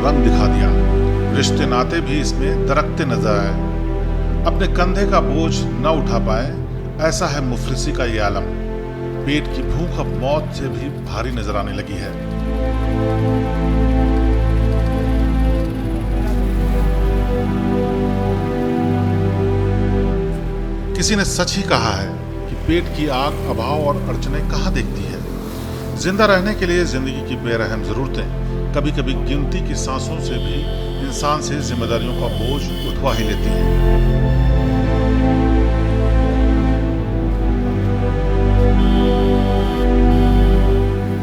रंग दिखा दिया। रिश्ते नाते भी इसमें दरकते नजर आए। अपने कंधे का बोझ न उठा पाए, ऐसा है मुफलिसी का ये आलम। पेट की भूख अब मौत से भी भारी नजर आने लगी है। किसी ने सच ही कहा है कि पेट की आग अभाव और अड़चने कहाँ देखती है। जिंदा रहने के लिए जिंदगी की बेरहम जरूरतें कभी कभी गिनती की सांसों से भी इंसान से जिम्मेदारियों का बोझ उठवा ही लेती हैं।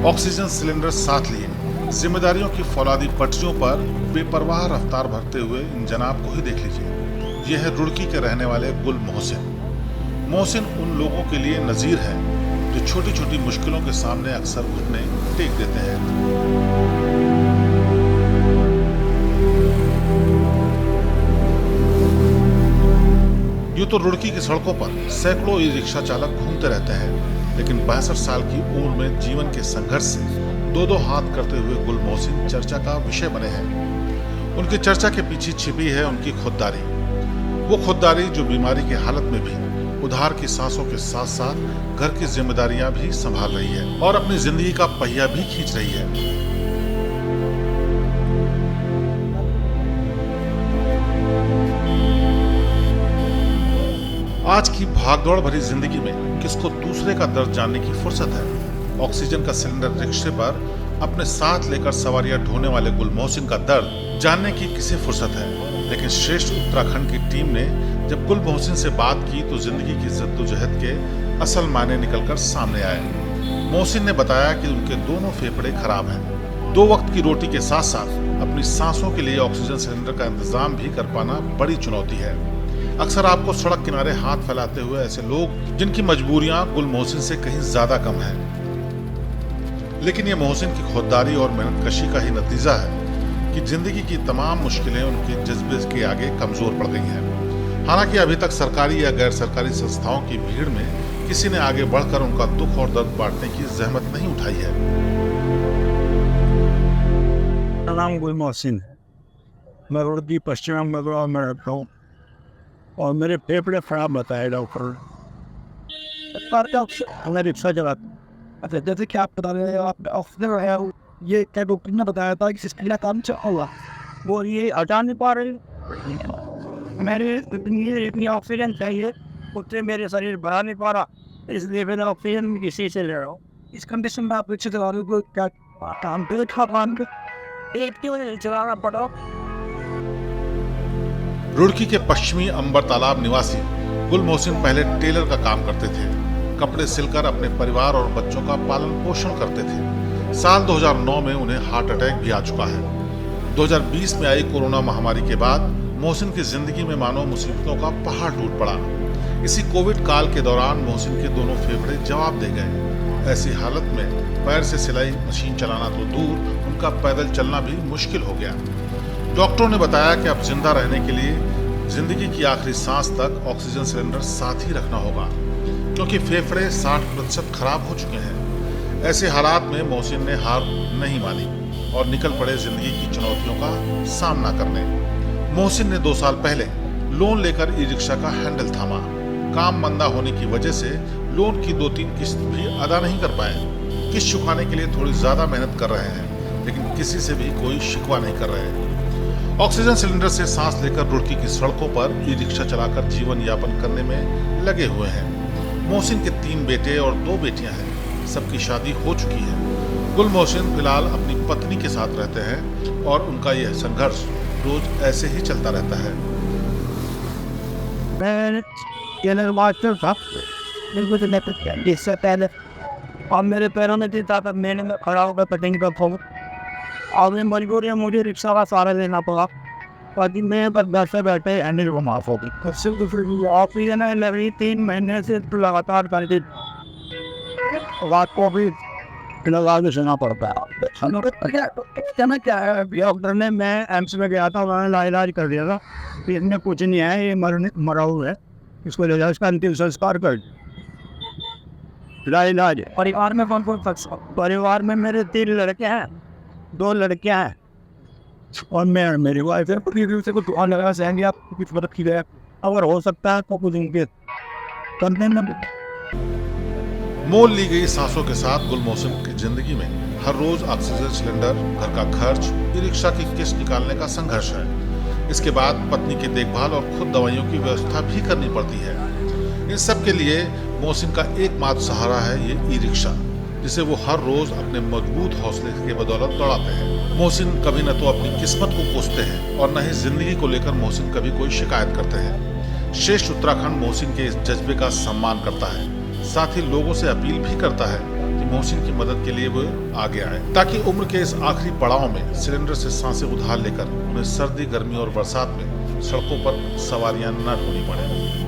ऑक्सीजन सिलेंडर साथ लिए जिम्मेदारियों की फौलादी पटरियों पर बेपरवाह रफ्तार भरते हुए इन जनाब को ही देख लीजिए। यह है रुड़की के रहने वाले गुल मोहसिन। मोहसिन उन लोगों के लिए नजीर है जो छोटी छोटी मुश्किलों के सामने अक्सर घुटने टेक देते हैं। यूं तो रुड़की की सड़कों पर सैकड़ों ई रिक्शा चालक घूमते रहते हैं, लेकिन 62 साल की उम्र में जीवन के संघर्ष से दो दो हाथ करते हुए गुल मोहसिन चर्चा का विषय बने हैं। उनकी चर्चा के पीछे छिपी है उनकी खुददारी, वो खुददारी जो बीमारी की हालत में भी उधार की सांसों के साथ साथ घर की जिम्मेदारियां भी संभाल रही है और अपनी जिंदगी का पहिया भी खींच रही है। आज की भागदौड़ भरी जिंदगी में किसको दूसरे का दर्द जानने की फुर्सत है। ऑक्सीजन का सिलेंडर रिक्शे पर अपने साथ लेकर सवारियां ढोने वाले गुल मोहसिन का दर्द जानने की किसे फुर्सत है। लेकिन श्रेष्ठ उत्तराखंड की टीम ने जब गुल मोहसिन से बात की तो जिंदगी की जद्दोजहद के असल मायने निकलकर सामने आए। मोहसिन ने बताया कि उनके दोनों फेफड़े खराब हैं। 2 वक्त की रोटी के साथ साथ अपनी सांसों के लिए ऑक्सीजन सिलेंडर का इंतजाम भी कर पाना बड़ी चुनौती है। अक्सर आपको सड़क किनारे हाथ फैलाते हुए ऐसे लोग जिनकी मजबूरियां गुल मोहसिन से कहीं ज्यादा कम है, लेकिन ये मोहसिन की खुददारी और मेहनतकशी का ही नतीजा है कि जिंदगी की तमाम मुश्किलें उनके जज्बे के आगे कमजोर पड़ गई हैं। हालांकि अभी तक सरकारी या गैर सरकारी संस्थाओं की भीड़ में किसी ने आगे बढ़कर उनका दुख और दर्द बांटने की जहमत नहीं उठाई है। मेरा नाम गुल मोहसिन है। मैं रुड़की पश्चिम बंगाल में रहता हूँ और मेरे फेफड़े खराब बताए डॉक्टर। मैं रिक्शा चलाता हूँ। अच्छा, जैसे कि आप बता रहे हैं, आप ऑक्सीजन है, ये क्या डॉक्टर ने बताया था कि सिस्टम काम चल होगा, वो ये हटा नहीं पा रहे। मेरे इतनी ऑक्सीजन चाहिए, उससे मेरे शरीर बढ़ा नहीं पा रहा, इसलिए मैं ऑक्सीजन किसी से ले रहा हूँ। इस कंडीशन में आप रिक्शा चला रहे हो, क्या काम पे चलाना पड़ा। रुड़की के पश्चिमी अंबर तालाब निवासी गुल मोहसिन पहले टेलर का काम करते थे। कपड़े सिलकर अपने परिवार और बच्चों का पालन पोषण करते थे। साल 2009 में उन्हें हार्ट अटैक भी आ चुका है। 2020 में आई कोरोना महामारी के बाद मोहसिन की जिंदगी में मानो मुसीबतों का पहाड़ टूट पड़ा। इसी कोविड काल के दौरान मोहसिन के दोनों फेफड़े जवाब दे गए। ऐसी हालत में पैर से सिलाई मशीन चलाना तो दूर, उनका पैदल चलना भी मुश्किल हो गया। डॉक्टरों ने बताया कि अब जिंदा रहने के लिए जिंदगी की आखिरी सांस तक ऑक्सीजन सिलेंडर साथ ही रखना होगा, क्योंकि फेफड़े 60% खराब हो चुके हैं। ऐसे हालात में मोहसिन ने हार नहीं मानी और निकल पड़े जिंदगी की चुनौतियों का सामना करने। मोहसिन ने 2 साल पहले लोन लेकर ई रिक्शा का हैंडल थामा। काम मंदा होने की वजह से लोन की 2-3 किस्त भी अदा नहीं कर पाए। किस्त चुकाने के लिए थोड़ी ज्यादा मेहनत कर रहे हैं, लेकिन किसी से भी कोई शिकवा नहीं कर रहे। ऑक्सीजन सिलेंडर से सांस लेकर रुड़की की सड़कों पर ई रिक्शा चलाकर जीवन यापन करने में लगे हुए हैं। मोहसिन के 3 बेटे और 2 बेटियां हैं। सबकी शादी हो चुकी है। गुल मोहसिन फिलहाल अपनी पत्नी के साथ रहते हैं और उनका यह संघर्ष रोज ऐसे ही चलता रहता है। मैं टेलर मास्टर था, इससे पहले और मेरे पैरों में था, तब मैंने खड़ा होकर कटिंग कर था और मजबूरी मुझे रिक्शा का सहारा लेना पड़ा। और मैं बस घर से बैठे हैंडल को माफ हो गई। ऑक्सीजन लगी 3 महीने से लगातार कर दी, रात को भी लगा के सुना पड़ता है। क्या है, डॉक्टर ने, मैं एम्स में गया था, उन्होंने इलाज कर दिया था, इसमें कुछ नहीं है, ये मरा हुआ है, इसको ले जाओ, इसका अंतिम संस्कार कर इलाज। परिवार में कौन कौन? परिवार में मेरे 3 लड़के हैं, 2 लड़कियां हैं, और मैं मेरी वाइफ है पूरी से कुछ दुआ लगा सहेंगे आपको कुछ मदद की जाए अगर हो सकता है तो कुछ इनके करने में। मोल ली गई सांसों के साथ गुल मोहसिन की जिंदगी में हर रोज ऑक्सीजन सिलेंडर, घर का खर्च, ई रिक्शा की किस्त निकालने का संघर्ष है। इसके बाद पत्नी की देखभाल और खुद दवाइयों की व्यवस्था भी करनी पड़ती है। इन सब के लिए मोहसिन का एकमात्र सहारा है ये ई रिक्शा, जिसे वो हर रोज अपने मजबूत हौसले के बदौलत दौड़ाते हैं। मोहसिन कभी न तो अपनी किस्मत को कोसते हैं और न ही जिंदगी को लेकर मोहसिन कभी कोई शिकायत करते हैं। श्रेष्ठ उत्तराखंड मोहसिन के इस जज्बे का सम्मान करता है, साथ ही लोगों से अपील भी करता है कि मोहसिन की मदद के लिए वो आगे आए, ताकि उम्र के इस आखिरी पड़ाव में सिलेंडर से सांसें उधार लेकर उन्हें सर्दी, गर्मी और बरसात में सड़कों पर सवारियां न ढूंढनी पड़े।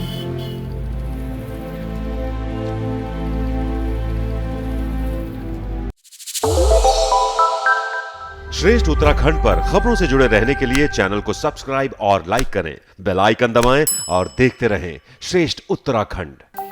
श्रेष्ठ उत्तराखंड पर खबरों से जुड़े रहने के लिए चैनल को सब्सक्राइब और लाइक करें, बेल आइकन दबाएं और देखते रहें श्रेष्ठ उत्तराखंड।